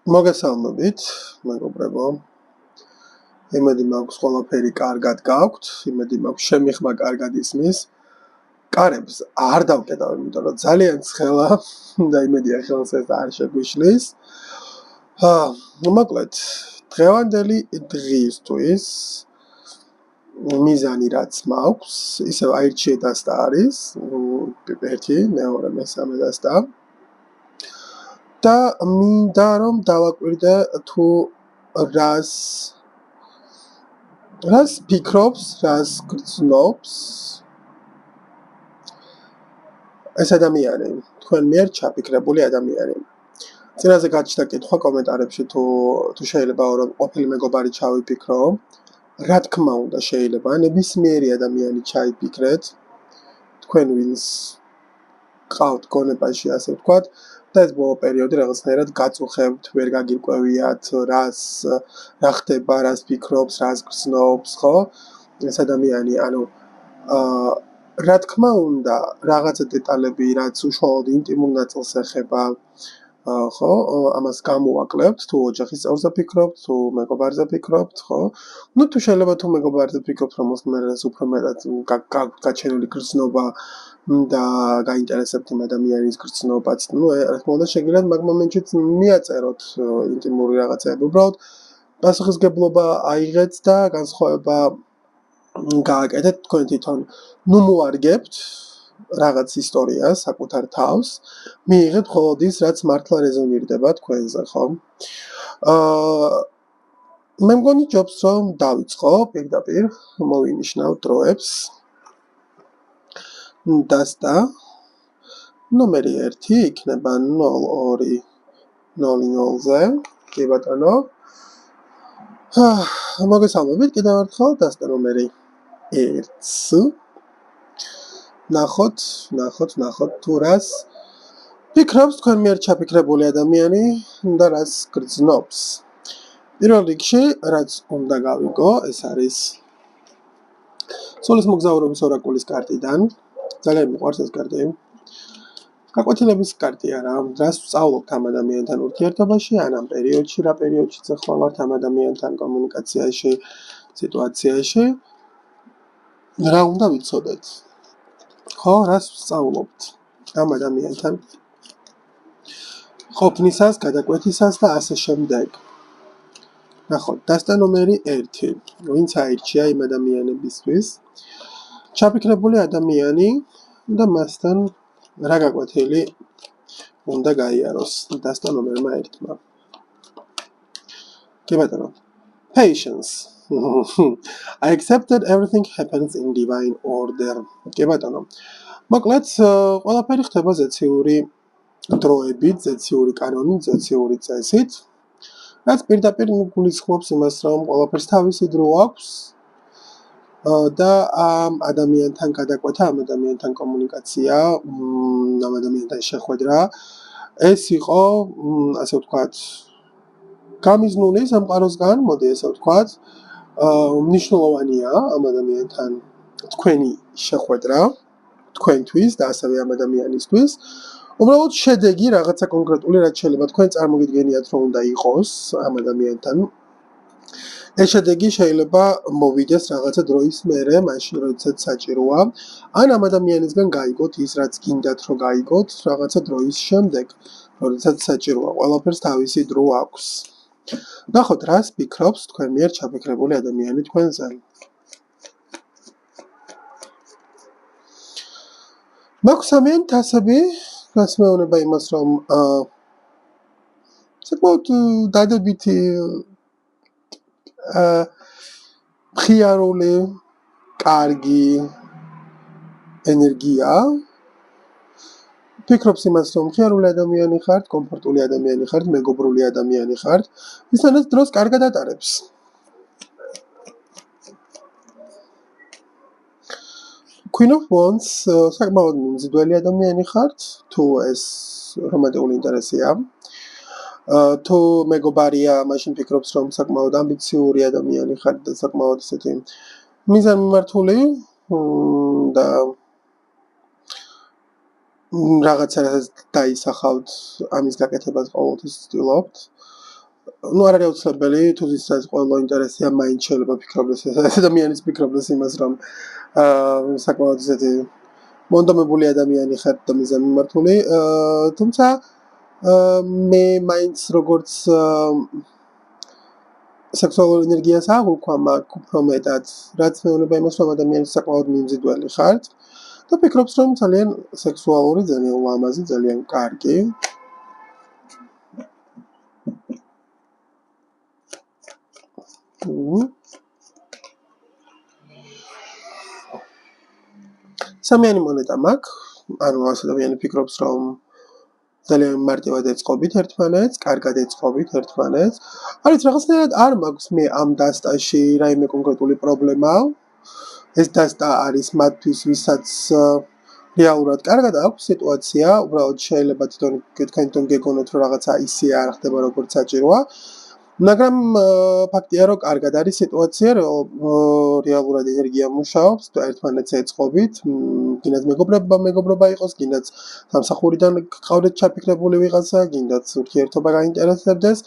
მოგესალმებით, მეგობრებო. იმედი მაქვს ყველაფერი კარგად გაქვთ, იმედი მაქვს შემიხმა კარგად ისმის. კარებს არ დავკეტავ, იმიტომ რომ ძალიან ცხელა და იმედია ხელს ეს არ შეგვიშლის. მოკლედ, დღევანდელი დღისთვის მიზანი რაც მაქვს, ისევ აირჩიე დასტა არის, ერთი, მეორე, მესამე დასტა. და მინდა რომ დავაკვირდე თუ რას ფიქრობს, რას გრძნობს ეს ადამიანი, თქვენ მიერ ჩაფიქრებული ადამიანი. წინაზე გაჩნდა კითხვა კომენტარებში თუ შეიძლება რომ ყოფილი მეგობარი ჩავიფიქრო. რა თქმა უნდა შეიძლება ნებისმიერი ადამიანი ჩაიფიქრეთ, თქვენ ვინც ყავთ გონებაში ასე ვთქვათ. და ეს ბოლო პერიოდი რაღაცნაირად გაწუხებთ, ვერ გაგირკვევიათ, რა ხდება, რას ფიქრობს, რას გრძნობს, ხო? ეს ადამიანი, რა თქმა უნდა, რაღაცა დეტალები, რაც უშუალოდ ინტიმურ ნაწილს ეხება, ხო? ამას გამოვაკლებთ, თუ ოჯახის წევრზე ფიქრობთ, თუ მეგობარზე ფიქრობთ, ხო? თუ შეიძლება თუ მეგობარზე ფიქრობთ, რომელს მე უფრო მეტად გაჩენილი გრძნობა და გაინტერესებთ იმ ადამიანის გრძნობაც, რა თქმა უნდა შეგიძლიათ მაგ მომენტშიც მიაწეროთ ინტიმური რაღაცები. უბრალოდ პასუხისგებლობა აიღეთ და განსხვავება გააკეთეთ თქვენ თვითონ. მოარგებთ რაღაც ისტორიას საკუთარ თავს, მიიღეთ მხოლოდ ის, რაც მართლა რეზონირდება თქვენზე, ხო? მე მგონი ჯობს რომ დავიწყო პირდაპირ, მოვინიშნავ დროებს. დასტა ნომერი 1 იქნება 0200-ზე, კი ბატონო. მოგესალმებით კიდევ ერთხელ, დასტა ნომერი 1. ნახოთ თუ რას ფიქრობს თქვენ მიერ ჩაფიქრებული ადამიანი და რას გრძნობს. პირველ რიგში, რაც უნდა გავიგო, ეს არის სულის მოგზაურობის ორაკულის კარტიდან. ძალიან მიყვარს ეს კარტი. გაკვეთილების კარტი არა, რას ვსწავლობთ ამ ადამიანთან ურთიერთობაში, ან ამ პერიოდში, რა პერიოდშიც ახლა ვართ ამ ადამიანთან კომუნიკაციაში, სიტუაციაში. რა უნდა ვიცოდეთ? ხო, რას ვსწავლობთ ამ ადამიანთან ყოფნისას, გადაკვეთისას და ასე შემდეგ. ნახოთ, დასტა ნომერი 1. ვინც აირჩია იმ ადამიანებისთვის, ჩაფიქრებული ადამიანი და მასთან რა გაკვეთილი უნდა გაიაროს დასტა ნომერმა 1-მა. კი ბატონო. Patience. I accept that everything happens in divine order. კი ბატონო. მოკლედ, ყველაფერი ხდება ზეციური დროებით, ზეციური კანონით, ზეციური წესით. რაც პირდაპირ გულისხმობს იმას, რომ ყველაფერს თავისი დრო აქვს და ამ ადამიანთან გადაკვეთა, ამ ადამიანთან კომუნიკაცია, ამ ადამიანთან შეხვედრა, ეს იყო, ასე ვთქვათ, გამიზნული სამყაროსგან, მოდი ესე ვთქვათ, მნიშვნელოვანია ამ ადამიანთან თქვენი შეხვედრა, თქვენთვის და ასევე ამ ადამიანისთვის. უბრალოდ შედეგი რაღაცა კონკრეტული, რაც შეიძლება თქვენ წარმოგიდგენიათ, რომ უნდა იყოს ამ ადამიანთან. ეს შედეგი შეიძლება მოვიდეს რაღაცა დროის მერე, მაშინ როდესაც საჭიროა, ან ამ ადამიანისგან გაიგოთ ის, რაც გინდათ რომ გაიგოთ, რაღაცა დროის შემდეგ, როდესაც საჭიროა. ყველაფერს თავისი დრო აქვს. ნახოთ, რას ფიქრობს თქვენ მიერ ჩაფიქრებული ადამიანი თქვენზე. მაქვს ამიან თასები, რაც მეუბნება იმას, რომ საკმაოდ დადებითი მხიარული, კარგი ენერგია. ფიქრობს იმას, რომ მხიარული ადამიანი ხართ, კომფორტული ადამიანი ხართ, მეგობრული ადამიანი ხართ, ისანაც დროს კარგად ატარებს. Queen of Wands, საკმაოდ მძიდველი ადამიანი ხართ, თუ ეს რომანტიკული ინტერესია. თუ მეგობარია, მაშინ ფიქრობს, რომ საკმაოდ ამბიციური ადამიანი ხართ და საკმაოდ ესეთი მიზანმიმართული და რაღაცა დაისახავთ ამის გაკეთებას ყოველთვის ცდილობთ. ну არ არის აუცილებელი თუ ისაც ყველა ინტერესია მაინც შეიძლება ფიქრობდეს ადამიანის ფიქრობდეს იმას რომ საკმაოდ ისეთი მონდომებული ადამიანი ხარ და მიზან მიმართული თუმცა მე მაინც როგორც სექსუალური ენერგიას აღვქვა მაგ უფრო მეტად რაც მეუბნება იმას რომ ადამიანის საკმაოდ მიმზიდველი ხარ და ფიქრობს რომ ძალიან სექსუალური ძალიან ლამაზი ძალიან კარგი სამიანი მონეტა მაქვს, ანუ ეს ადამიანი ფიქრობს, რომ ძალიან მარტივად ეწყობით ერთმანეთს, კარგად ეწყობით ერთმანეთს. არის რაღაცნაირად არ მაქვს მე ამ დასტაში რაიმე კონკრეტული პრობლემა. ეს დასტა არის მათთვის, ვისაც რეალურად კარგად აქვს სიტუაცია, უბრალოდ შეიძლება თქვენ გეგონოთ, რომ რაღაცა ისე არ ხდება, როგორც საჭიროა. მაგრამ ფაქტია, რომ კარგად არის სიტუაცია, რეალურად ენერგია მუშაობს, ერთმანეთს ეწყობით, გინდათ მეგობრობა იყოს, გინდათ სამსახურიდან გყავდეთ ჩაფიქრებული ვიღაცა, გინდათ ურთიერთობა გაინტერესებდეს,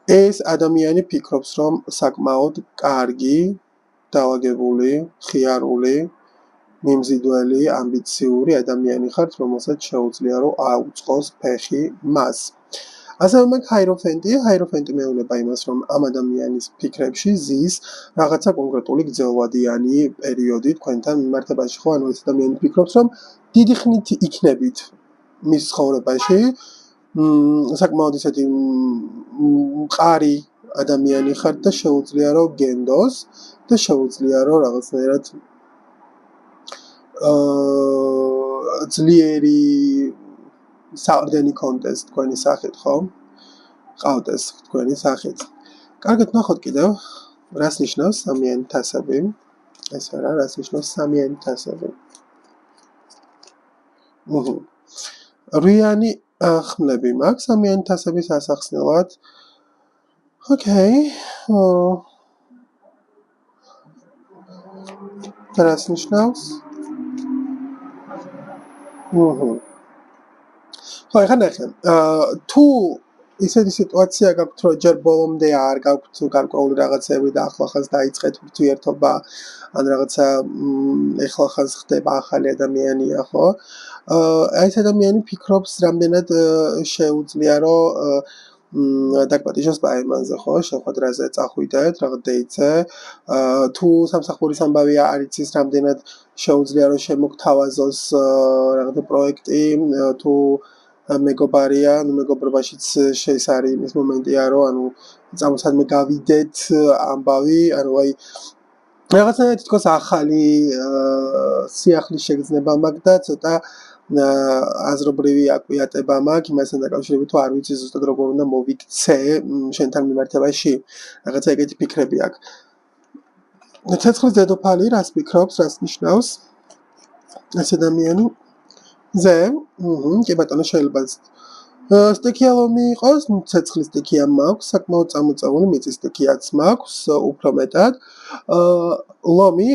ეს ადამიანი ფიქრობს, რომ საკმაოდ კარგი, დაავადებული, ხიარული, მიმზიდველი, ამბიციური ადამიანი ხართ, რომელსაც შეუძლია რომ აუწყოს ფეხი მას. ასევე მაგ ჰაიროფენტი მეუბნება იმას, რომ ამ ადამიანის ფიქრებში ზის რაღაცა კონკრეტული გრძელვადიანი პერიოდი თქვენთან მიმართებაში, ხო, ანუ ეს ადამიანი ფიქრობს, რომ დიდი ხნით იქნებით მის ცხოვრებაში, საკმაოდ ისეთი მყარი ადამიანი ხართ და შეუძლია რომ გენდოს და შეუძლია რომ რაღაცნაირად ძლიერი საყრდენი კონტეს თქვენი სახით, ხო? ყავდეს თქვენი სახით. კარგად ნახოთ კიდევ, რას ნიშნავს სამიანი თასები? ეს არა, რას ნიშნავს სამიანი თასები? რვიანი ხმლები მაქვს სამიანი თასების ასახსნელად. ოკეი. რას ნიშნავს? ხო, ახლა ნახე. თუ ისეთი სიტუაცია გაქვთ, რომ ჯერ ბოლომდე არ გაქვთ გარკვეული რაღაცები და ახლახანს დაიწყეთ ურთიერთობა, ან რაღაცა ახლახანს ხდება ახალი ადამიანია, ხო? ეს ადამიანი ფიქრობს, რამდენად შეუძლია, რომ დაგპატიჟოს პაემანზე, ხო? შეხვედრაზე წახვიდეთ, რაღაც დეიტზე. თუ სამსახურის ამბავია არ იცის, რამდენად შეუძლია, რომ შემოგთავაზოს რაღაცა პროექტი, თუ მეგობარია, ანუ მეგობრობაშიც ეს არის ის მომენტია, რომ ანუ წამოსადმე გავიდეთ ამბავი, ანუ აი რაღაცნაირად თქოს ახალი სიახლის შეგრძნება მაქვს და ცოტა აზრობრივი აკვიატება მაქვს იმასთან დაკავშირებით, თუ არ ვიცი ზუსტად როგორ უნდა მოვიქცე შენთან მიმართებაში. რაღაცა ეგეთი ფიქრები აქვს. ცეცხლის დედოფალი რას ფიქრობს, რას ნიშნავს? ეს ადამიანი ზე, კი ბატონო, შეიძლება სტიქია ლომი იყოს, ცეცხლის სტიქია მაქვს, საკმაოდ წამოწეული მიწის სტიქიაც მაქვს, უფრო მეტად. ლომი,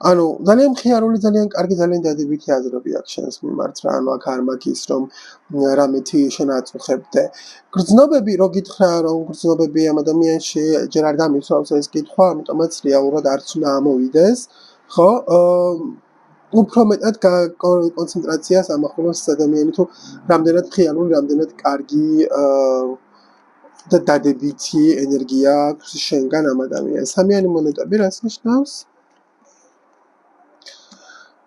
ანუ ძალიან მხიარული, ძალიან კარგი, ძალიან დადებითი აზრები აქვს შენს მიმართ რა, ანუ აქ არ მაქვს ის, რომ რამეთი შენ აწუხებდე. გრძნობები, რო გითხრა, რომ გრძნობები ამ ადამიანში ჯერ არ დამისვავს ეს კითხვა, ამიტომაც რეალურად არც უნდა ამოვიდეს, ხო? უფრო მეტად კონცენტრაციას ამახვილებს ადამიანი თუ რამდენად ხიარული, რამდენად კარგი და დადებითი ენერგია აქვს შენგან ამ ადამიანს. სამიანი მონეტები რას ნიშნავს?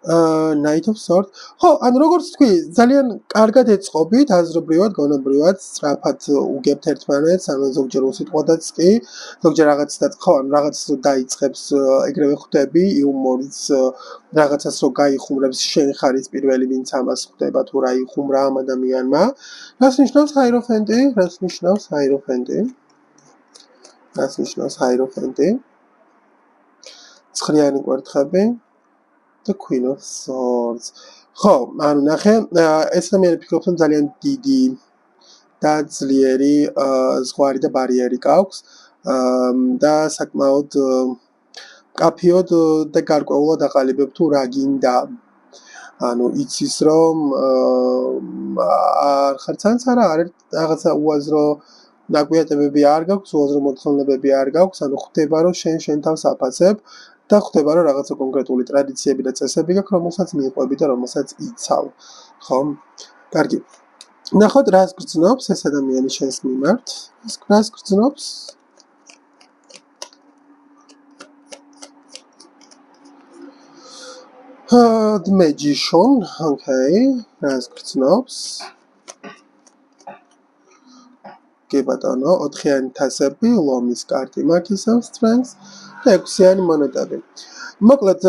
Knight of Swords. ხო, ანუ როგორც თქვი, ძალიან კარგად ეწყობით, აზრობრივად, გონებრივად, სწრაფად უგებთ ერთმანეთს, ანუ ზოგჯერ უსიტყვოდაც კი, ზოგჯერ რაღაცაც ხო, ანუ რაღაცას რო დაიწყებს, ეგრევე ხვდები, იუმორიც რაღაცას რო გაიხუმრებს, შენ ხარ ის პირველი, ვინც ამას ხვდება თუ რა იხუმრა ამ ადამიანმა. რას ნიშნავს ჰაიროფენტი? რას ნიშნავს ჰაიროფენტი? რას ნიშნავს ჰაიროფენტი? ცხრიანი კვერთხები. The Queen of Swords. ხო, ანუ ნახე, ეს ადამიანი ფიქრობს, რომ ძალიან დიდი და ძლიერი ზღვარი და ბარიერი გაქვს და საკმაოდ კაფეოდ და გარკვეულად აყალიბებ თუ რა გინდა. ანუ იცის რომ არ ხარ ცანს არა არის რაღაცა უაზრო ნაკვიატებები არ გაქვს, უაზრო მოთხოვნებები არ გაქვს, ანუ ხვდება რომ შენ თავს აფასებ და ხვდება რომ რაღაცა კონკრეტული ტრადიციები და წესები გაქვს, რომელსაც მიყვები და რომელსაც იცავ. ხო? კარგი. ნახოთ რას გრძნობს ეს ადამიანი შენს მიმართ. რას გრძნობს? The Magician, okay, რას გრძნობს? კი ბატონო, 4-იანი თასები, ლომის კარტი მაქვს ისევ strength და 6-იანი მონეტები. მოკლედ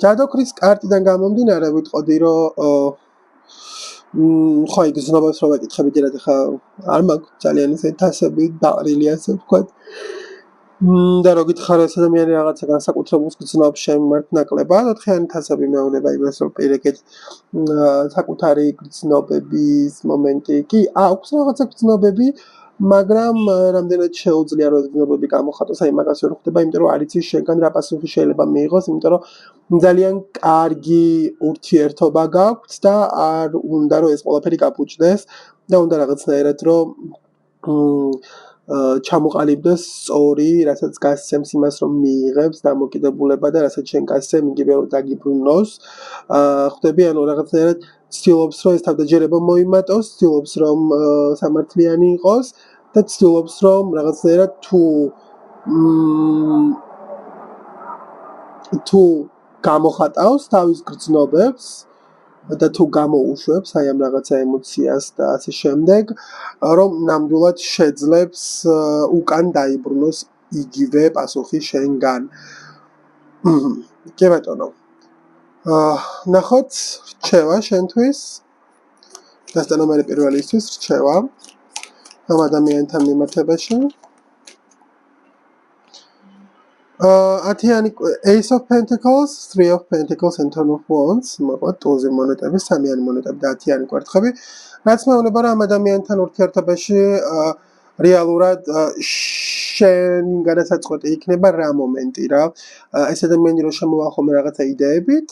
ჯადოქრის კარტიდან გამომდინარე ვიტყოდი რომ ხო იქ ზნობებს რომ ვეკითხები დიახ ხა არ მაქვს ძალიან ისე თასები დაყრილი ასე ვთქვათ და რო გითხარ ეს ადამიანი რაღაცა განსაკუთრებულს გრძნობს შენ მიმართ ნაკლებად 4-იანი თასები მეუბნება იმას რომ პირიქით საკუთარი გრძნობების მომენტი კი აქვს რაღაცა გრძნობები მაგრამ რამდენად შეუძლია რომ გრძნობები გამოხატოს აი მაგას ვერ ხვდება იმიტომ რომ არ იცის შენგან რა პასუხი შეიძლება მიიღოს იმიტომ რომ ძალიან კარგი ურთიერთობა გაქვთ და არ უნდა რომ ეს ყველაფერი გაფუჭდეს და უნდა რაღაცნაირად რომ ჩამოყალიბდეს სწორი, რასაც გასცემს იმას რომ მიიღებს დამოკიდებულება და რასაც შენ გასცემ იგივე რომ დაგიბრუნოს. ხვდები ანუ რაღაცნაირად ცდილობს რომ ეს თავდაჯერება მოიმატოს, ცდილობს რომ სამართლიანი იყოს და ცდილობს რომ რაღაცნაირად თუ გამოხატავს თავის გრძნობებს და თუ გამოუშვებს აი ამ რაღაცა ემოციას და ასე შემდეგ, რომ ნამდვილად შეძლებს უკან დაიბრუნოს იგივე პასუხი შენგან. კი ბატონო. ნახოთ რჩევა შენთვის. დასტანომერი პირველისთვის რჩევა ამ ადამიანთან მიმართებაში. ათიანი Ace of Pentacles, 3 of Pentacles and Ten of Wands, მოყვა ტუზი მონეტები, 3-იანი მონეტები და 10-იანი კვერთხები. რაც მეუბნება რომ ამ ადამიანთან ურთიერთობაში რეალურად შენ განსაწყვეტი იქნება რა მომენტი რა. ეს ადამიანი რო შემოვა ხოლმე რაღაცა იდეებით,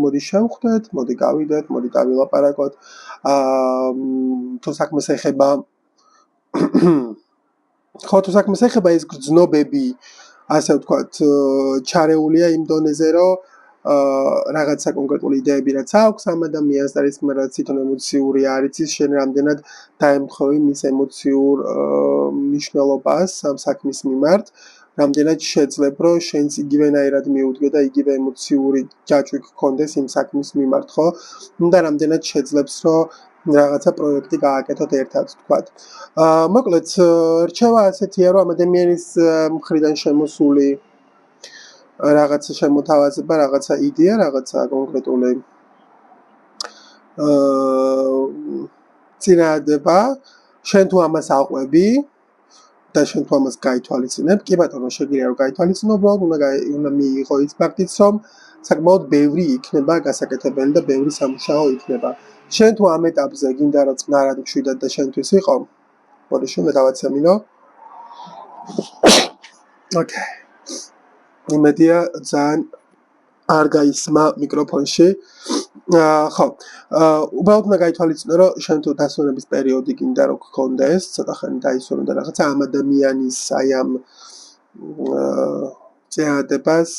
მოდი შევხვდეთ, მოდი გავიდეთ, მოდი დავილაპარაკოთ. თუ საქმეს ეხება ხო თუ საქმეს ეხება ეს გრძნობები ასე ვთქვათ, ჩარეულია იმ დონეზე, რომ რაღაცა კონკრეტული იდეები რაც აქვს ამ ადამიანს და ის მაგრამ თვითონ ემოციური არ იცის, შენ რამდენად დაემთხვევი მის ემოციურ მნიშვნელობას ამ საქმის მიმართ, რამდენად შეძლებ, რომ შენც იგივენაირად მიუდგე და იგივე ემოციური ჯაჭვი გქონდეს იმ საქმის მიმართ, ხო? და რამდენად შეძლებს, რომ რაღაცა პროექტი გააკეთოთ ერთად, ვთქვათ. მოკლედ, რჩევა ასეთია, რომ ამ ადამიანის მხრიდან შემოსული რაღაცა შემოთავაზება, რაღაცა იდეა, რაღაცა კონკრეტული წინააღმდება, შენ თუ ამას აყვები და შენ თუ ამას გაითვალისწინებ, კი ბატონო, შეგვიძლია რომ გაითვალისწინო, უბრალოდ უნდა მიიღო ის ფაქტიც, რომ საკმაოდ ბევრი იქნება გასაკეთებელი და ბევრი სამუშაო იქნება. შენ თუ ამ ეტაპზე გინდა რომ წნარად მშვიდად და შენთვის იყო, მოდი შენ დავაცემინო. Okay. იმედია ძალიან არ გაისმა მიკროფონში. ხო. უბრალოდ უნდა გაითვალისწინო, რომ შენ თუ დასვენების პერიოდი გინდა რომ გქონდეს, ცოტა ხანი დაისვენო და რაღაცა ამ ადამიანის აი ამ წინადებას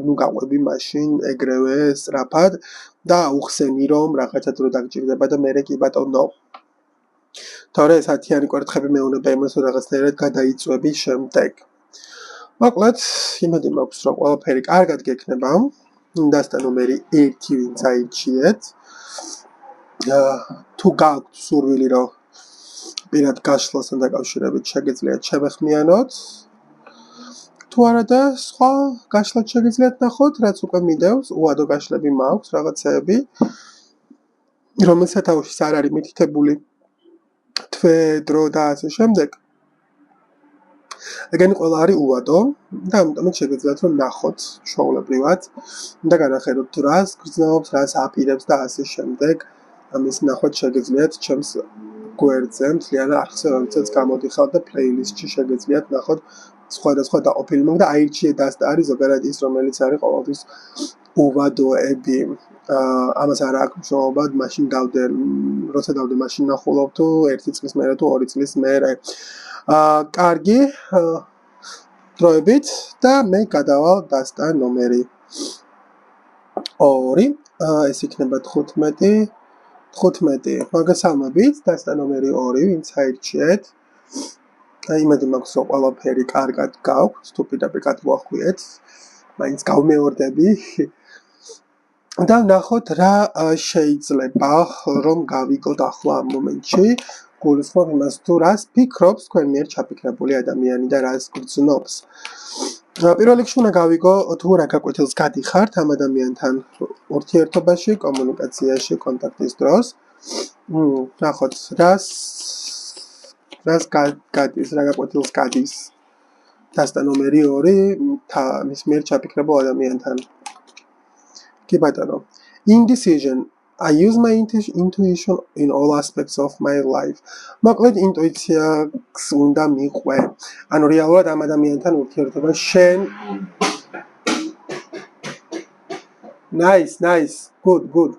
ნუ გაყვები მაშინ ეგრევე სწრაფად და უხსენი რომ რაღაცა დრო დაგჭირდება და მე კი ბატონო. თორე ეს 10-იანი კვერთხები მეუბნება იმას რომ რაღაცნაირად გადაიწვევი შემდეგ. მოკლედ, იმედი მაქვს რომ ყველაფერი კარგად გექნება. დასტანომერი 1 ვინც აირჩიეთ. თუ გაქვთ სურვილი რომ პირად გაშლასთან დაკავშირებით შეგიძლიათ შევეხმიანოთ. თუ არა და სხვა გაშლაც შეგიძლიათ ნახოთ, რაც უკვე მიდევს, უადო გაშლები მაქვს, რაღაცეები, რომელსაც თავშიც არ არის მითითებული თვე, დრო და ასე შემდეგ. ეგენი ყველა არის უადო და ამიტომ შეგიძლიათ რომ ნახოთ ჩვეულებრივად და განახედოთ თუ რას გრძნობს, რას აპირებს და ასე შემდეგ. ამის ნახოთ შეგიძლიათ ჩემს გვერდზე, მთლიან არხზე, რომელსაც გამოდიხარ და პლეილისტში შეგიძლიათ ნახოთ სხვადასხვა დაყოფილი მაგ და აირჩიე დასტა არის ზოგადად ის რომელიც არის ყოველთვის უბადოები ამას არ აქვს მნიშვნელობა მაშინ დავდე როცა დავდე მაშინ ნახულობ თუ 1 წლის მერე თუ 2 წლის მერე კარგი დროებით და მე გადავალ დასტა ნომერი 2 ეს იქნება 15 მოგესალმებით დასტა ნომერი 2 ვინც აირჩიეთ იმედი მაქვს რომ ყველაფერი კარგად გაქვთ თუ პირდაპირ გადმოახვიეთ მაინც გავმეორდები და ნახოთ რა შეიძლება რომ გავიგოთ ახლა ამ მომენტში გულისხმობ იმას თუ რას ფიქრობს თქვენ მიერ ჩაფიქრებული ადამიანი და რას გრძნობს პირველ რიგში უნდა გავიგო თუ რა გაკვეთილს გადიხართ ამ ადამიანთან ურთიერთობაში კომუნიკაციაში კონტაქტის დროს ნახოთ რას გადის რა გაკვეთილს გადის დასტა ნომერი 2 მის მიერ ჩაფიქრებულ ადამიანთან კი ბატონო indecision I use my intuition in all aspects of my life მოკლედ ინტუიციას უნდა მიყვე ანუ რეალურად ამ ადამიანთან ურთიერთობა შენ nice good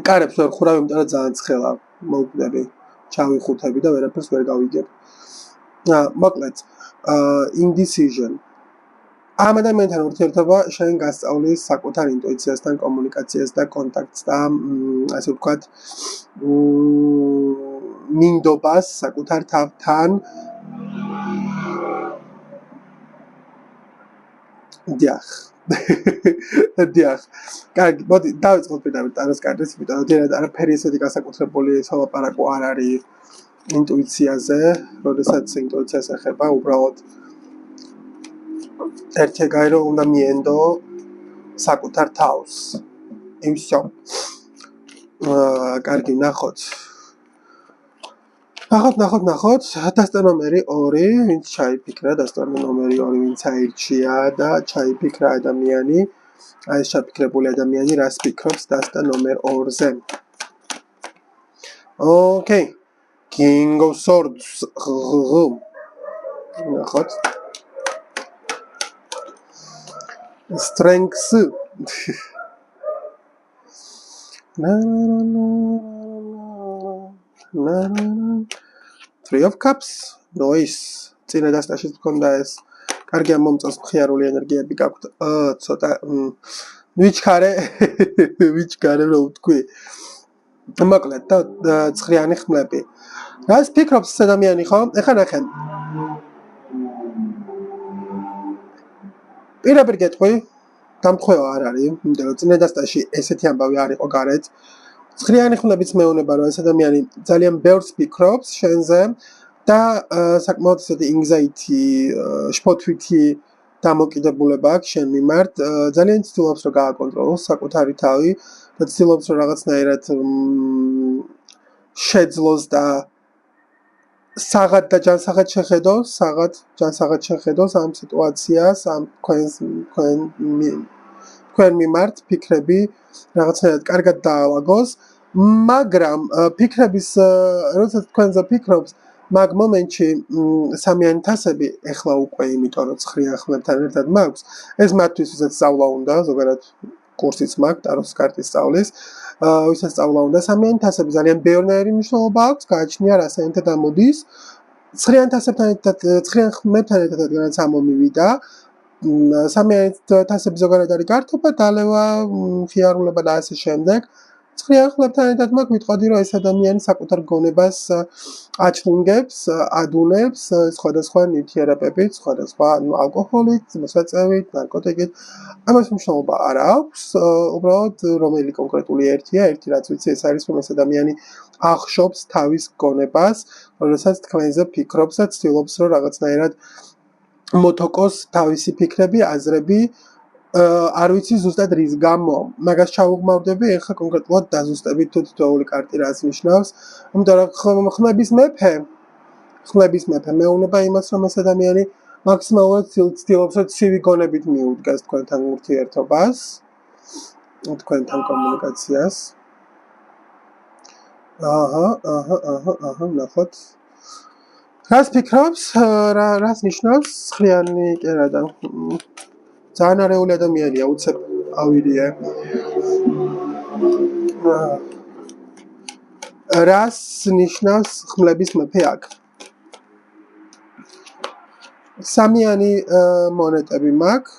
კარებს ვერ ხურავ იმიტომ რომ ძალიან ცხელა მოვკვდები ჩავიხუთები და ვერაფერს ვერ გავიგებ მოკლედ indecision ამ ადამიანთან ურთიერთობა შენ გასწავლის საკუთარ ინტუიციასთან, კომუნიკაციას და კონტაქტს და ასე ვთქვათ, მინდობას საკუთარ თავთან. დიახ. კარგი, მოდი დავიწყოთ პირდაპირ ტაროს კარტის, იმიტომ რომ დიახ, არაფერი ესეთი განსაკუთრებული სალაპარაკო არ არის ინტუიციაზე, როდესაც ინტუიციას ეხება უბრალოდ ერთეგაი რომ უნდა მიენდო საკუთარ თავს. იმსო. კარგი, ნახოთ. დასტა ნომერი 2, ვინც ჩაიფიქრა, დასტა ნომერი 2, ვინც აირჩია და ჩაიფიქრა ადამიანი, აი ეს ჩაფიქრებული ადამიანი რას ფიქრობს დასტა ნომერ 2-ზე. Okay. King of Swords. ნახოთ. Strengths. Three of Cups. Noise. წინა დასტაშიც მქონდა ეს. კარგი ამ მომწონს მხიარული ენერგიები გაქვთ. ცოტა ვიჩქარე რომ ვთქვი. მოკლედ და ცხრიანი ხმლები. რას ფიქრობს ეს ადამიანი ხო? ეხლა ნახე. პირდაპირ გეტყვი. დამთხევა არ არის, იმიტომ რომ წინა დასტაში ესეთი ამბავი არ იყო გარეთ. ცხრიანი ხმლებიც მეუნება რომ ეს ადამიანი ძალიან ბევრს ფიქრობს შენზე და საკმაოდ ესეთი anxiety, შფოთვითი დამოკიდებულება აქვს შენ მიმართ. ძალიან ცდილობს რომ გააკონტროლოს საკუთარი თავი და ცდილობს რომ რაღაცნაირად შეძლოს და საღად და ჯანსაღად შეხედოს ამ სიტუაციას, ამ თქვენ მიმართ ფიქრები რაღაცნაირად კარგად დაალაგოს, მაგრამ ფიქრების როდესაც თქვენზე ფიქრობს, მაგ მომენტში სამიანი თასები ეხლა უკვე იმიტომ რომ ცხრიან ხმლებთან ერთად მაქვს, ეს მათთვის ვისაც სწავლა უნდა, ზოგადად კურსიც მაქვს, ტაროს კარტის სწავლის, ვისაც სწავლა უნდა, სამიანი თასები ძალიან ბევრნაირი მნიშვნელობა აქვს, გააჩნია რა საერთოდ ამოდის. ცხრიან თასებთან ერთად, ცხრიან ხმებთან ერთად რადგანაც ამომივიდა, სამიანი თასები ზოგადად არის გართობა, დალევა, ხიარულება და ასე შემდეგ. ცხრიან ხმლებთან ერთად მაგ ვიტყოდი რომ ეს ადამიანი საკუთარ გონებას აჩლუნგებს, ადუნებს სხვადასხვა ნივთიერებებით, სხვადასხვა ალკოჰოლით, მოსაწევით, ნარკოტიკით. ამას მნიშვნელობა არ აქვს, უბრალოდ რომელი კონკრეტული ერთია, ერთი რაც ვიცი ეს არის რომ ეს ადამიანი ახშობს თავის გონებას, როდესაც თქვენზე ფიქრობს და ცდილობს რომ რაღაცნაირად მოთოკოს თავისი ფიქრები, აზრები, არ ვიცი ზუსტად რის გამო. მაგას ჩავუღმავდები, ეხლა კონკრეტულად დაზუსტებით თუ თითოეული კარტი რას ნიშნავს. იმიტომ რომ ხმების მეფე მეუნება იმას, რომ ეს ადამიანი მაქსიმალურად ცდილობს რომ ცივი გონებით მიუდგას თქვენთან ურთიერთობას, თქვენთან კომუნიკაციას. ნახოთ. რას ფიქრობს? რას ნიშნავს ცხრიანი კერადა? ძალიან არეული ადამიანია, უცებ ავირიე. რას ნიშნავს ხმლების მეფე აქ? სამიანი მონეტები მაქვს.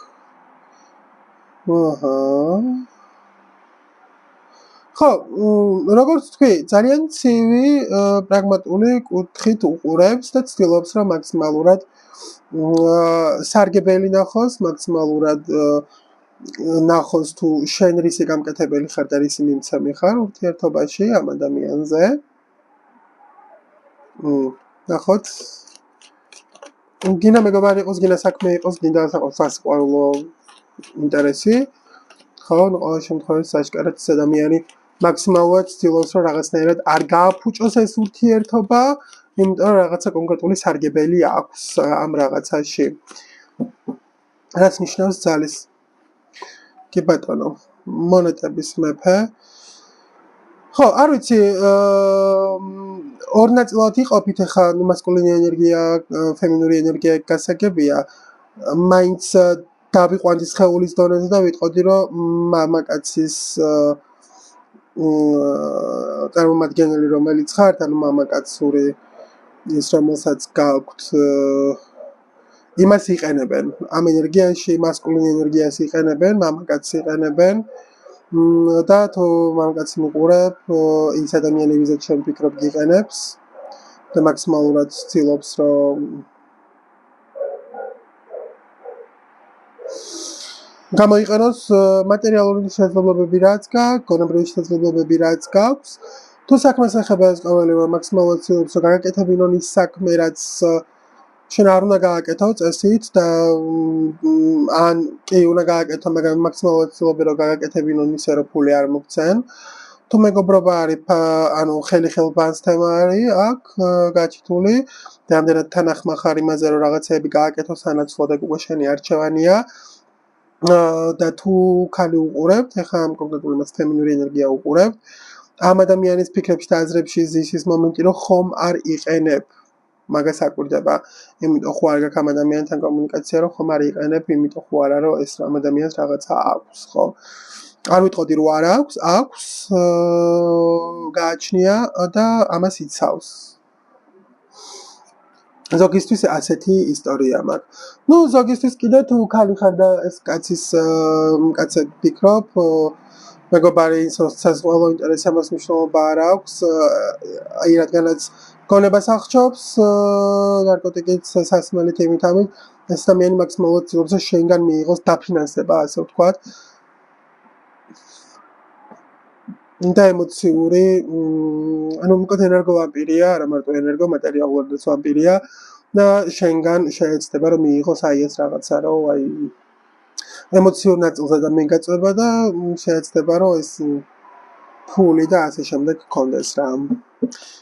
ხო, როგორც თქვი, ძალიან ცივი პრაგმატული კუთხით უყურებს და ცდილობს, რომ მაქსიმალურად სარგებელი ნახოს, მაქსიმალურად ნახოს თუ შენ რისი გამკეთებელი ხარ და რისი მიმცემი ხარ ურთიერთობაში ამ ადამიანზე. ნახოთ. გინდა მეგობარი იყოს, გინდა საქმე იყოს, გინდა სასიყვარულო ინტერესი. ხო, ყოველ შემთხვევაში საჭიროა ეს ადამიანი მაქსიმალურად ცდილობს, რომ რაღაცნაირად არ გააფუჭოს ეს ურთიერთობა, იმიტომ რომ რაღაცა კონკრეტული სარგებელი აქვს ამ რაღაცაში. რაც ნიშნავს ძალის. კი ბატონო, მონეტების მეფე. ხო, არ ვიცი, ორ ნაწილად იყოფით ახლა მასკულინური ენერგია, ფემინური ენერგია გასაგებია. მაინც დავიყვანდი სხეულის დონეზე და ვიტყოდი, რომ მამაკაცის წარმომადგენელი რომელიც ხართ, ანუ მამაკაცური ის რომელსაც გაქვთ იმას იყენებენ. ამ ენერგიაში მასკულინ ენერგიას იყენებენ, მამაკაცს იყენებენ. და თუ მამაკაცი მიყურებ, ის ადამიანი ვიზეთ შენ ფიქრობ გიყენებს და მაქსიმალურად ცდილობს, რომ გამოიყენოს მატერიალური შესაძლებლობები რაც გაქვს, გონებრივი შესაძლებლობები რაც გაქვს. თუ საქმეს ეხება ეს ყოველივე მაქსიმალურად ცდილობს, რომ გააკეთებინონ ის საქმე, რაც შენ არ უნდა გააკეთო წესით და ან კი უნდა გააკეთო, მაგრამ მაქსიმალურად ცდილობენ, რომ გააკეთებინონ ისე, რომ ფული არ მოგცენ. თუ მეგობრობა არის, ანუ ხელი-ხელბანს თემა არის აქ გაჩითული, რამდენად თანახმახარ იმაზე, რომ რაღაცეები გააკეთო სანაცვლოდ, უკვე შენი არჩევანია. და თუ ხალი უყურებთ, ეხლა ამ კონკრეტულ მას ფემინური ენერგია უყურებთ, ამ ადამიანის ფიქრებში და აზრებში ზის ის მომენტი, რომ ხომ არ იყენებ მაგას აკვირდება, იმიტომ ხო არ გაქვს ამ ადამიანთან კომუნიკაცია, რომ ხომ არ იყენებ, იმიტომ ხო არა, რომ ეს ამ ადამიანს რაღაცა აქვს, ხო? არ ვიტყოდი, რომ არ აქვს, აქვს, გააჩნია და ამას იცავს. ზოგისთვის ასეთი ისტორია მაქვს. ნუ ზოგისთვის კიდე თუ ხალი ხარ და ეს კაცი ფიქრობ, მეგობარი სასწავლო ინტერესი ამას მნიშვნელობა არ აქვს, აი რადგანაც გონებას აღჭობს, ნარკოტიკით სასმელით იმით ამით, ეს ადამიანი მაქსიმალურად ცდილობს, რომ შენგან მიიღოს დაფინანსება, ასე ვთქვათ. და ემოციური, ანუ უკეთ ენერგოვამპირია, არა მარტო ენერგომატერიალურადაც ვამპირია და შენგან შეეცდება, რომ მიიღოს აი ეს რაღაცა, რომ აი ემოციურ ნაწილზე და მიგაწვება და შეეცდება, რომ ეს ფული და ასე შემდეგ გქონდეს რა.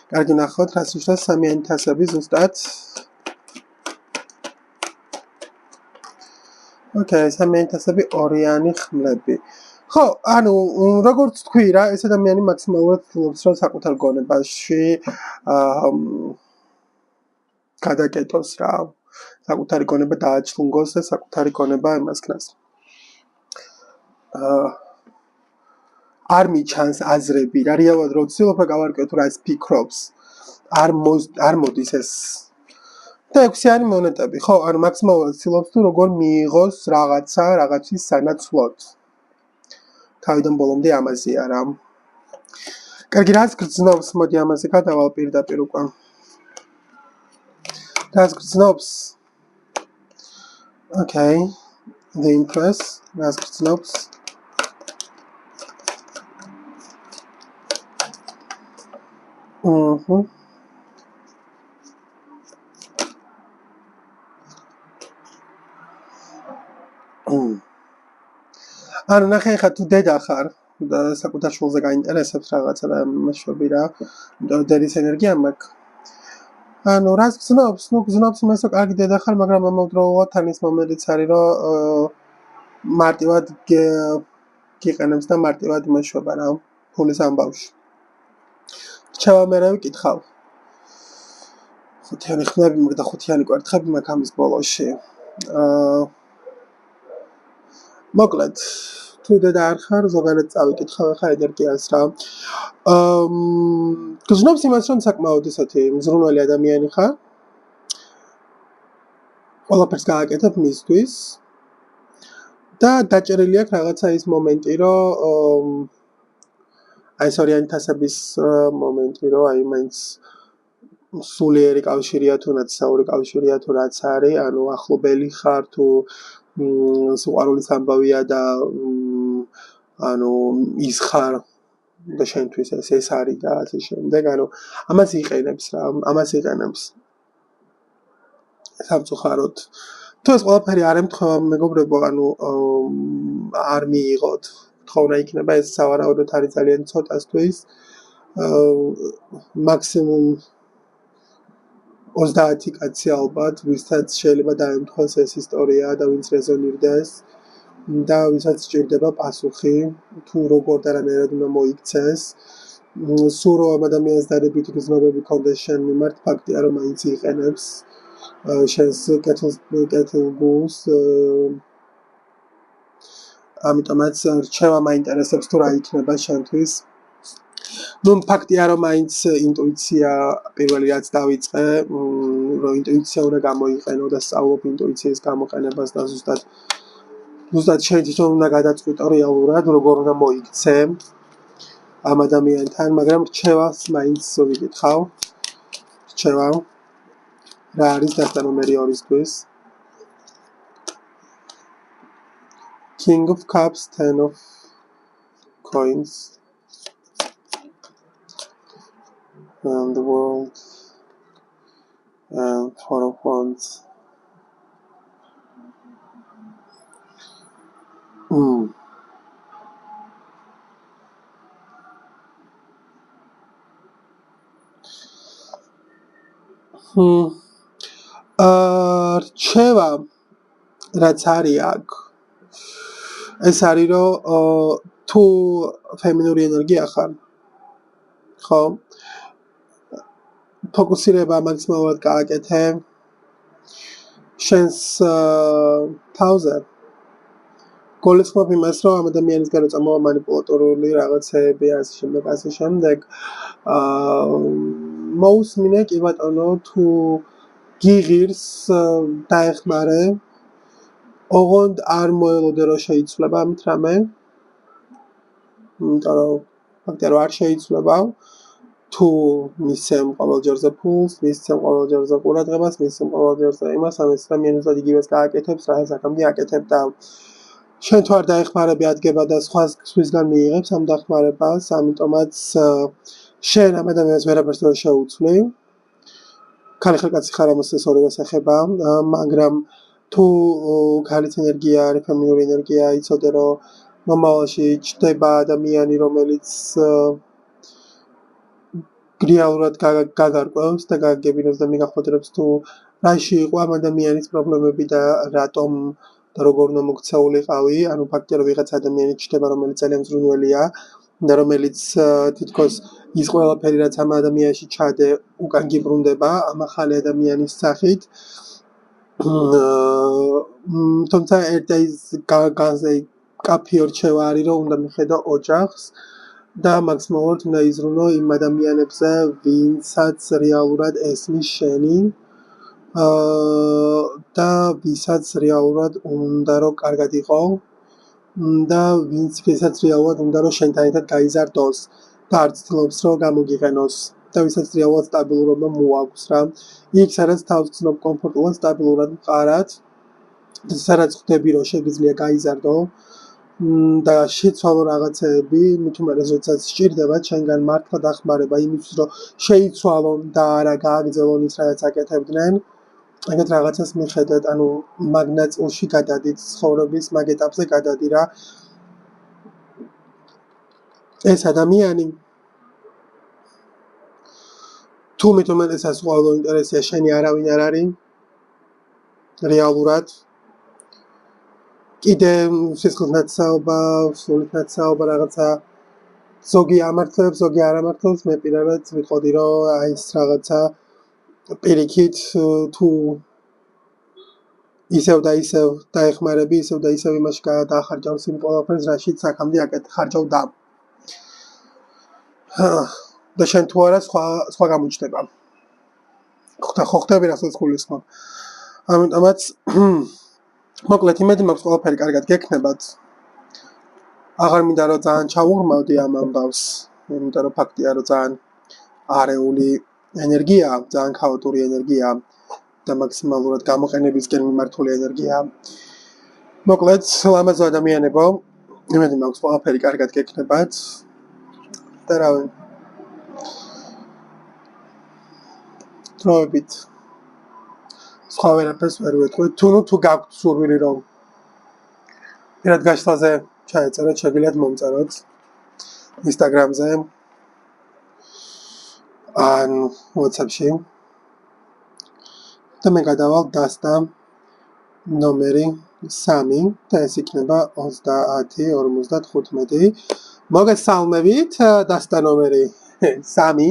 კარგი ნახოთ, რას ნიშნავს სამიანი თასები ზუსტად. ოკეი, სამიანი თასები ორიანი ხმლები. ხო, ანუ როგორც თქვი რა, ეს ადამიანი მაქსიმალურად ცდილობს, რომ საკუთარ გონებაში გადაკეთოს რა. საკუთარი გონება დააჩლუნგოს და საკუთარი გონება იმასქნას. არ მიჩანს აზრები, რა რეალურად რო ცდილობ რა გავარკვიოთ რა ის ფიქრობს. არ მოდის ეს. და 6-იანი მონეტები, ხო, ანუ მაქსიმალურად ცდილობს თუ როგორ მიიღოს რაღაცის სანაცვლოდ. თავიდან ბოლომდე ამაზეა რა. კარგი, რაც გრძნობს, მოდი ამაზე გადავალ პირდაპირ უკვე. რაც გრძნობს. Okay. The Empress, რაც გრძნობს. ანუ ნახე ხა თუ დედა ხარ და საკუთარ შულზე გაინტერესებს რაღაცა და მეშვები რა, დედის ენერგია მაქვს. ანუ რას გრძნობს? ნუ გრძნობს იმას, რომ კარგი დედა ხარ, მაგრამ ამავდროულად თან ის მომენტიც არის, რომ მარტივად გიყენებს და მარტივად იმეშვება რა, ფულის ამბავში. რჩევა მერე ვიკითხავ. ხუთიანი ხმები და ხუთიანი კვერთხები მაქვს ამის ბოლოში. მოკლედ, თუ და არ ხარ, ზოგადად წავიკითხავ ხა ენერგიას რა. გზნობს იმას, რომ საკმაოდ ისეთი მზრუნველი ადამიანი ხარ. ყველაფერს გააკეთებ მისთვის. და დაჭერილი აქვს რაღაცა ის მომენტი, რომ აი ეს ორიენტაციების მომენტი, რომ აი მაინც სულიერი კავშირია თუ ნაცსაური კავშირია თუ რაც არის, ანუ ახლობელი ხარ თუ სიყვარულის ამბავია და ანუ ის ხარ და შენთვის ეს არის და ასე შემდეგ, ანუ ამას იყენებს რა, ამას იყენებს. სამწუხაროდ თუ ეს ყველაფერი არ ემთხვევა მეგობრებო, ანუ არ მიიღოთ. თხოვნა იქნება ეს სავარაუდოდ არის ძალიან ცოტასთვის. მაქსიმუმ 30 კაცი ალბათ, ვისაც შეიძლება დაემთხვეს ეს ისტორია და ვინც რეზონირდეს და ვისაც სჭირდება პასუხი, თუ როგორ და რანაირად უნდა მოიქცეს. სულ რომ ადამიანს დადებითი გრძნობები ქონდეს შენ მიმართ, ფაქტია რომ მაინც იყენებს შენს კეთილგულს. ამიტომაც რჩევა მაინტერესებს თუ რა იქნება შენთვის. ნუ ფაქტია რომ მაინც ინტუიცია პირველი რაც დავიწყე, რომ ინტუიცია უნდა გამოიყენო და სწავლობ ინტუიციის გამოყენებას და ზუსტად შენ თვითონ უნდა გადაწყვიტო რეალურად როგორ უნდა მოიქცე ამ ადამიანთან, მაგრამ რჩევას მაინც ვიკითხავ. რჩევა რა არის დაწა ნომერი 2-ისთვის? King of Cups, 10 of Coins. And the world and 4 of Wands. რჩევა რაც არის აქ ეს არის რომ თუ ფემინური ენერგია ხარ, ხო? ფოკუსირება მაქსიმალურად გააკეთე შენს თავზე. გულისხმობ იმას, რომ ამ ადამიანის გარეთ წამოვა მანიპულატორული რაღაცეები ასე შემდეგ. მოусმინე კი ბატონო, თუ გიღირს დაეხმარე, ოღონდ არ მოელოდე რომ შეიცვლება ამით რამე. იმიტომ რომ ფაქტია რომ არ შეიცვლება. თუ მისცემ ყოველჯერზე ფულს, მისცემ ყოველჯერზე ყურადღებას, მისცემ ყოველჯერზე იმას, ამას ადამიანს იგივეს გააკეთებს, რასაც აქამდე აკეთებ და შენ თუ არ დაეხმარები ადგება და სხვისგან მიიღებს ამ დახმარებას, ამიტომაც შენ ამ ადამიანს ვერაფერს ვერ შეუცვლი. ქალი ხარ, კაცი ხარ, ამას ეს ორივეს ეხება, მაგრამ თუ ქალის ენერგია არის, ფემინური ენერგია, იცოდე რომ მომავალში ჩდება ადამიანი, რომელიც რეალურად გაგარკვევს და გაგებინებს და მიგახოდრებს თუ რაში იყო ამ ადამიანის პრობლემები და რატომ და როგორ უნდა მოქცეულიყავი, ანუ ფაქტია რომ ვიღაც ადამიანი ჩდება, რომელიც ძალიან მზრუნველია და რომელიც თითქოს ის ყველაფერი რაც ამ ადამიანში ჩადე უკან გიბრუნდება ამ ახალი ადამიანის სახით. თუმცა ერთ კაფე რჩევა არის რომ უნდა მიხედო ოჯახს და მაქსიმალურად უნდა იზრუნო იმ ადამიანებზე, ვინცაც რეალურად ესმის შენი და ვისაც რეალურად უნდა რომ კარგად იყო და ვისაც რეალურად უნდა რომ შენთან ერთად გაიზარდოს და არ ცდილობს რომ გამოგიყენოს და ვისაც რეალურად სტაბილურობა მოაქვს რა. იქ სადაც თავს ცნობ კომფორტულად სტაბილურად მყარად და სადაც ხვდები რომ შეგიძლია გაიზარდო და შეცვალო რაღაცეები, მით უმეტეს როდესაც სჭირდება ჩვენგან მართლა დახმარება იმისთვის რომ შეიცვალონ და არა გააგრძელონ ის რაც აკეთებდნენ. ეგეთ რაღაცას მიხედეთ, ანუ მაგ ნაწილში გადადით ცხოვრების მაგ ეტაპზე გადადი რა. ეს ადამიანი თუ მით უმეტესად ყველა ინტერესია შენი არავინ არ არის რეალურად კიდე სისხლნაცაობა, სულითნაცაობა რაღაცა ზოგი ამართლებს, ზოგი არ ამართლებს, მე პირადად ვიტყოდი რომ აი ეს რაღაცა პირიქით თუ ისევ დაეხმარები, ისევ და ისევ იმაში გადაახარჯავს იმ ყველაფერს, რაშიც აქამდე ხარჯავდა. და შენ თუ არა სხვა გამოჩნდება. ხო ხტები რასაც გულისხმობ. ამიტომაც მოკლედ იმედი მაქვს ყველაფერი კარგად გექნებათ. აღარ მინდა რომ ძალიან ჩავუღრმავდი ამ ამბავს, იმიტომ რომ ფაქტია რომ ძალიან არეული ენერგია, ძალიან ქაოტური ენერგია და მაქსიმალურად გამოყენებისკენ მიმართული ენერგია. მოკლედ, ლამაზ ადამიანებო, იმედი მაქვს ყველაფერი კარგად გექნებათ. და რავი. დროებით სხვა ვერაფერს ვერ ვეთქვი. თუ გაქვთ სურვილი რომ პირად გაშლაზე ჩაეწეროთ, შეგიძლიათ მომწეროთ Instagram-ზე ან WhatsApp-ში. და მე გადავალ დასტა ნომერი 3 და ეს იქნება 30-55. მოგესალმებით, დასტა ნომერი 3.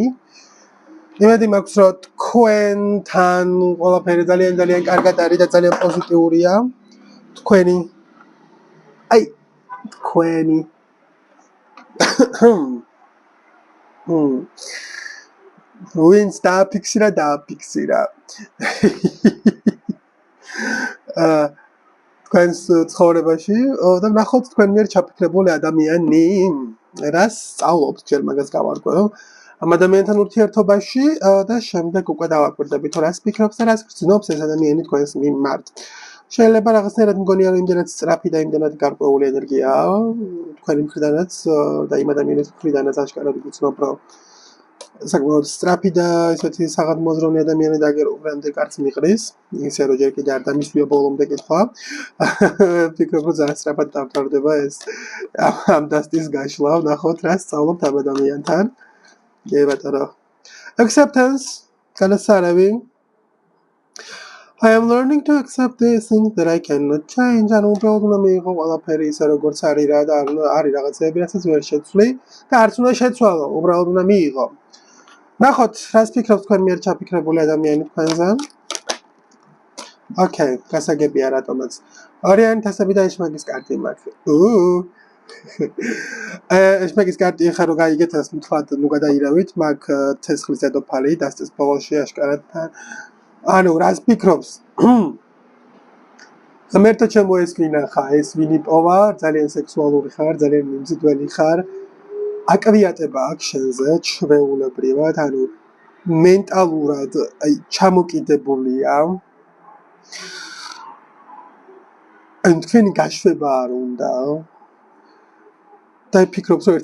იმედი მაქვს რომ თქვენთან ყველაფერი ძალიან კარგად არის და ძალიან პოზიტიურია. თქვენი ვინც დააფიქსირა. თქვენს ცხოვრებაში და ნახოთ თქვენ მიერ ჩაფიქრებული ადამიანი, რას სწავლობთ, ჯერ მაგას გავარკვევ. ამ ადამიანთან ურთიერთობაში და შემდეგ უკვე დავაკვირდებით, თუ რას ფიქრობს და რას გრძნობს ეს ადამიანი თქვენს მიმართ. შეიძლება რაღაცნაირად მგონია რომ იმდენად სწრაფი და იმდენად გარკვეული ენერგიაა თქვენი მხრიდანაც და იმ ადამიანის მხრიდანაც აშკარად გრძნობ რომ საკმაოდ სწრაფი და ესეთი საღად მოზრონი ადამიანი დაგერუბრამდე კარც მიყრის, ისე რომ ჯერ კიდე არ დამისვია ბოლომდე კითხვა. ფიქრობ რომ ძალიან სწრაფად დამთავრდება ეს ამ დასტის გაშლა, ნახოთ რა სწავლობთ ამ ადამიანთან. გეუბნებათ. Acceptance, განასარევი. I am learning to accept these things that I cannot change. ანუ უბრალოდ უნდა მიიღო ყველაფერი ისე როგორც არის რა და არის რაღაცები, რასაც ვერ შეცვლი და არც უნდა შეცვალო, უბრალოდ უნდა მიიღო. ნახოთ, რას ფიქრობს თქვენ მიერ ჩაფიქრებული ადამიანი თქვენზე. Okay, გასაგებია რატომაც. ორიანი თასები და ეშმაკის კარტი მაქვს. ეშმაკის კარტი ხა რო გაიგეთ ეს მთლად ნუ გადაირავით, მაგ ცეცხლის დედოფალი დასწეს ბოლოში აშკარად. ანუ რას ფიქრობს? ღმერთო ჩემო ეს ვინახა, ეს ვინი პოვა, ძალიან სექსუალური ხარ, ძალიან მიმზიდველი ხარ. აკვიატება აქვს შენზე, ჩვეულებრივად, ანუ მენტალურად ჩამოკიდებულია. ან თქვენი გაშვება არ უნდა. და ფიქრობს რომ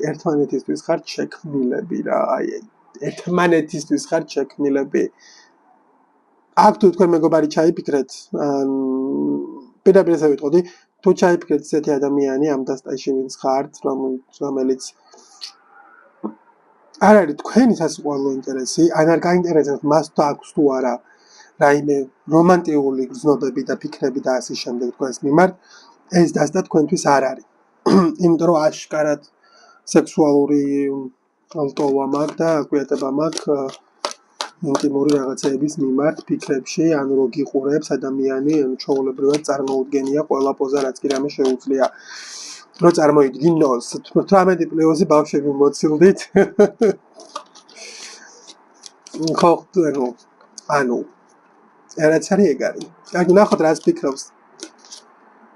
ერთმანეთისთვის ხართ შექმნილები რა, ერთმანეთისთვის ხართ შექმნილები. აქ თუ თქვენ მეგობარი ჩაიფიქრეთ, პირდაპირ ესე ვიტყოდი, თუ ჩაიფიქრეთ ესეთი ადამიანი ამ დასტაში ვინც ხართ, რომელიც არ არის თქვენი სასიყვარულო ინტერესი, ან არ გაინტერესებთ მას თუ აქვს თუ არა რაიმე რომანტიკული გრძნობები და ფიქრები და ასე შემდეგ თქვენს მიმართ, ეს დასტა თქვენთვის არ არის. იმიტომ რომ აშკარად სექსუალური ალტოვა მაქვს და აკვიატება მაქვს ინტიმური რაღაცეების მიმართ ფიქრებში, ანუ რო გიყურებს ადამიანი, ანუ ჩვეულებრივად წარმოუდგენია ყველა პოზა, რაც კი რამე შეუძლია. რო წარმოიდგინოს 18 პლუსი ბავშვები მოცილდით. ხო, ანუ რაც არის ეგ არის. აი ნახოთ რას ფიქრობს.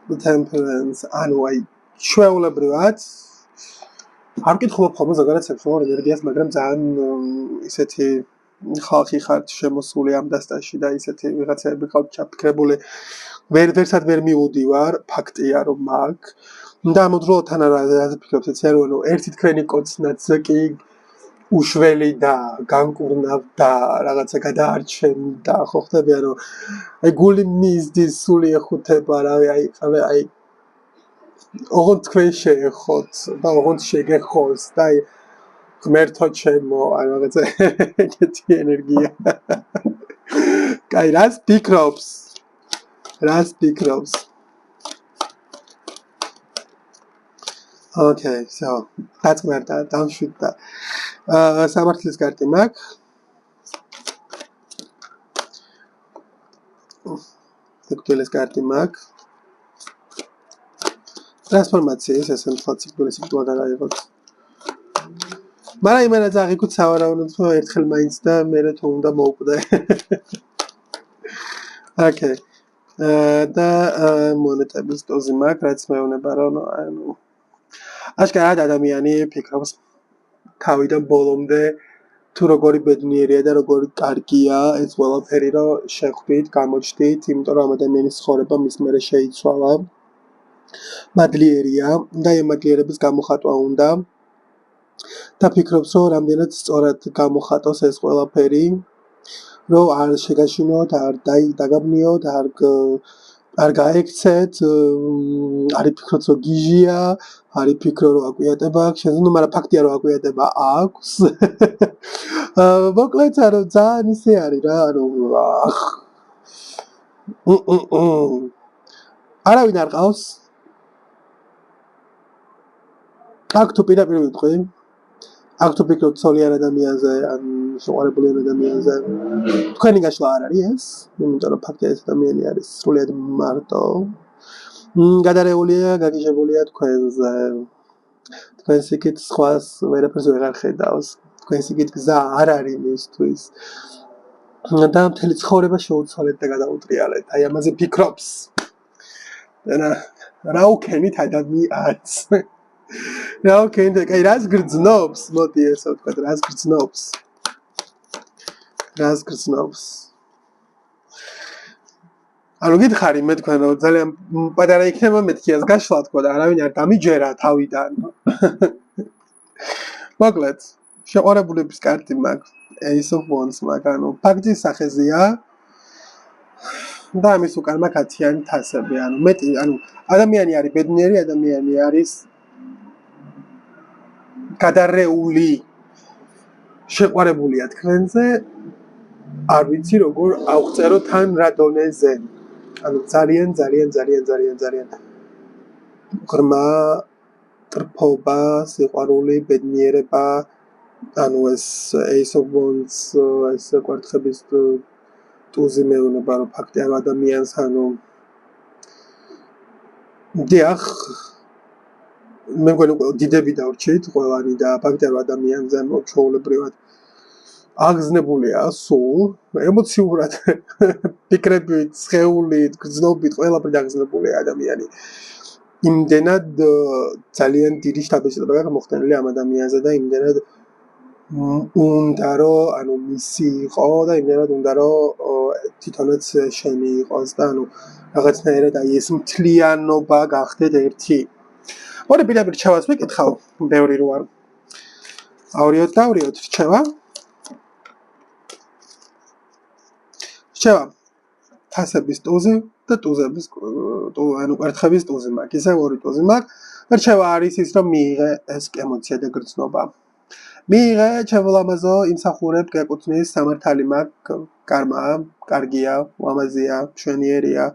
The temperance, ანუ აი ჩვეულებრივად არ მკითხულობ ხოლმე ზოგადად სექსუალურ ენერგიას, მაგრამ ძალიან ისეთი ხალხი ხართ შემოსული ამ დასტაში და ისეთი ვიღაცები ყავთ ჩაფიქრებული. ვერცად ვერ მივუდივარ, ფაქტია რომ მაქვს. და ამოდროულად თან რა ფიქრობს ეს ეროვნო ერთი თქვენი კოცნაც კი უშველი და განკურნავდა რაღაცა გადაარჩენდა, ხო ხდებია რომ აი გული მისდის სული ეხუთება რავი აი ოღონდ თქვენ შეეხოთ და ოღონდ შეგეხოს და აი ღმერთო ჩემო აი რაღაცა ეგეთი ენერგია. კაი რას ფიქრობს? Okay, so that's where that down shoot that. Სამართლის კარტი მაქვს. სიკვდილის კარტი მაქვს. ტრანსფორმაციის ესე მთლად სიკვდილის სიკვდილად არ აიღოთ. მაგრამ იმენაც აღიქოთ სავარაუდოდ ერთხელ მაინც და მერე თუ უნდა მოუკვდე. ოკეი. და მონეტების დოზი მაქვს, რაც მეუბნება რომ აშკარად ადამიანი ფიქრობს თავიდან ბოლომდე თუ როგორი ბედნიერია და როგორი კარგია ეს ყველაფერი რომ შეხვდით, გამოჩდით, იმიტომ რომ ადამიანის ცხოვრება მის მერე შეიცვალა. მადლიერია და ამ მადლიერების გამოხატვა უნდა და ფიქრობს რომ რამდენად სწორად გამოხატოს ეს ყველაფერი რომ არ შეგაშინოთ, არ დაგაბნიოთ, არ გაექცეთ, არ იფიქროთ რომ გიჟია, არ იფიქრო რომ აკვიატება აქვს, შეძნო, მაგრამ ფაქტია რომ აკვიატება აქვს. მოკლედ რომ ძალიან ისე არის რა, არავინ არ ყავს. აქ თუ პირდაპირ ვიტყვი, აქ თუ ფიქრობთ ცოლიან ადამიანზე, ან შეყვარებულიან ადამიანზე, თქვენი გაშლა არ არის ეს, იმიტომ რომ ფაქტია ეს ადამიანი არის სრულიად მარტო. გადარეულია, გაგიჟებულია თქვენზე. თქვენს იქით სხვას ვერაფერს ვეღარ ხედავს. თქვენს იქით გზა არ არის მისთვის. და მთელი ცხოვრება შეუცვალეთ და გადაუტრიალეთ. აი ამაზე ფიქრობს. რა უქენით ადამიანს? რა უქენით? აი რას გრძნობს? მოდი ესე ვთქვათ, რას გრძნობს? რას გრძნობს? ანუ გითხარი მე თქვენ რომ ძალიან პატარა იქნება მეთქიას გაშლა თქო და არავინ არ დამიჯერა თავიდან. მოკლედ, შეყვარებულების კარტი მაქვს, Ace of Wands მაქვს, ანუ ფაქტის სახეზეა. და ამის უკან მაქვს 10-იანი თასები, ანუ მეტი, ანუ ადამიანი არის ბედნიერი, ადამიანი არის გადარეული, შეყვარებულია თქვენზე, არ ვიცი როგორ ავწერო თან რა დონეზე. ანუ ძალიან ღრმა ტრფობა, სიყვარული, ბედნიერება, ანუ ეს Ace of Wands, ეს კვერთხების ტუზი მეუბნება რომ ფაქტია რომ ადამიანს ანუ დიახ მე მგონი დიდები დავრჩით ყველანი და ფაქტია რომ ადამიანზე ჩვეულებრივად აგზნებულია სულ ემოციურად ფიქრებით, სხეულით, გრძნობით ყველაფერი აგზნებულია ადამიანი იმდენად ძალიან დიდი შთაბეჭდილება გაქვს მოხდენილი ამ ადამიანზე და იმდენად უნდა რომ ანუ მისი იყო და იმდენად უნდა რომ თვითონაც შენი იყოს და ანუ რაღაცნაირად აი ეს მთლიანობა გახდეთ ერთი. მოდი პირდაპირ რჩევას ვიკითხავ, ბევრი რო არ ავრიოთ რჩევა. რჩევა თასების ტუზი და ტუზების ანუ კვერთხების ტუზი მაქვს, ისე ორი ტუზი მაქვს. რჩევა არის ის რომ მიიღე ეს ემოცია და გრძნობა. მიიღე ჩევლამაზო იმსახურებ გეკუთვნის სამართალი მაქვს, კარმა, კარგია, ლამაზია, მშვენიერია,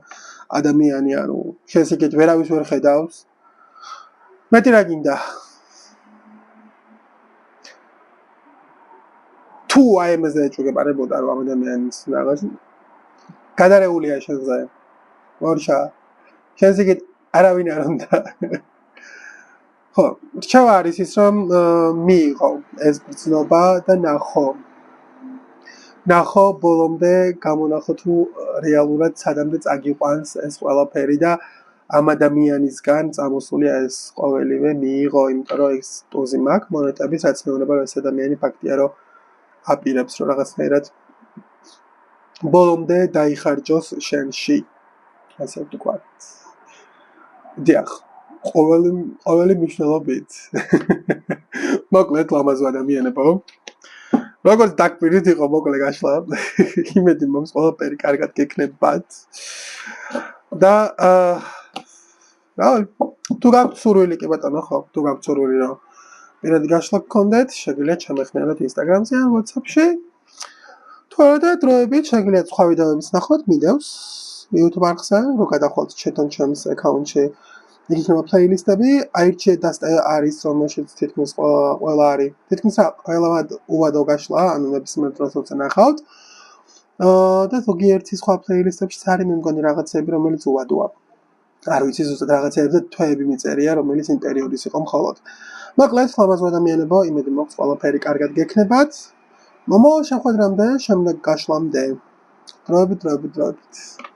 ადამიანი ანუ შენს იქით ვერავის ვერ ხედავს. მეტი რა გინდა? თუ აი ამაზე ეჭვგებარებოდა რომ ადამიანის რაღაც გადარეულია შენზე. ორშა. შენს იქით არავინ არ უნდა. ხო, რჩევა არის ის რომ მიიღო ეს გრძნობა და ნახო ბოლომდე გამონახო თუ რეალურად სადამდე წაგიყვანს ეს ყველაფერი და ამ ადამიანისგან წამოსულია ეს ყოველივე მიიღო, იმიტომ რომ ეს ტუზი მაქვს მონეტების, რაც მეუბნება რომ ეს ადამიანი ფაქტია რომ აპირებს რომ რაღაცნაირად ბოლომდე დაიხარჯოს შენში. ასე ვთქვათ. დიახ, ყოველი მნიშვნელობით. მოკლედ ლამაზ ადამიანებო. როგორც დაგკვირდით იყო მოკლე გაშლა. იმედი მომს ყველაფერი კარგად გექნებათ. და თუ გაქვთ სურვილი კი ბატონო ხო, თუ გაქვთ სურვილი რომ პირადი გაშლა გქონდეთ, შეგვიძლია ჩამეხნიოთ Instagram-ზე ან WhatsApp-ში. თუ არა და დროებით შეგვიძლია სხვა ვიდეოებიც ნახოთ მიდევს YouTube არხზე, რო გადახვალთ ჩეთონ ჩემს აკაუნტში. იქნება პლეილისტები, აირჩიეთ და არის რომელშიც თითქმის ყველა არის. თითქმის ყველამ უვადო გაშლა, ანუ ნებისმიერ დროს როცა ნახავთ. და ზოგიერთი სხვა პლეილისტებშიც არის მე მგონი რაღაცები, რომელიც უვადოა. არ ვიცი ზუსტად რაღაცეებზე თვეები მიწერია, რომელიც იმ პერიოდის იყო მხოლოდ. მოკლედ, ლამაზ ადამიანებო, იმედი მაქვს ყველაფერი კარგად გექნებათ. მომავალ შეხვედრამდე, შემდეგ გაშლამდე. დროებით.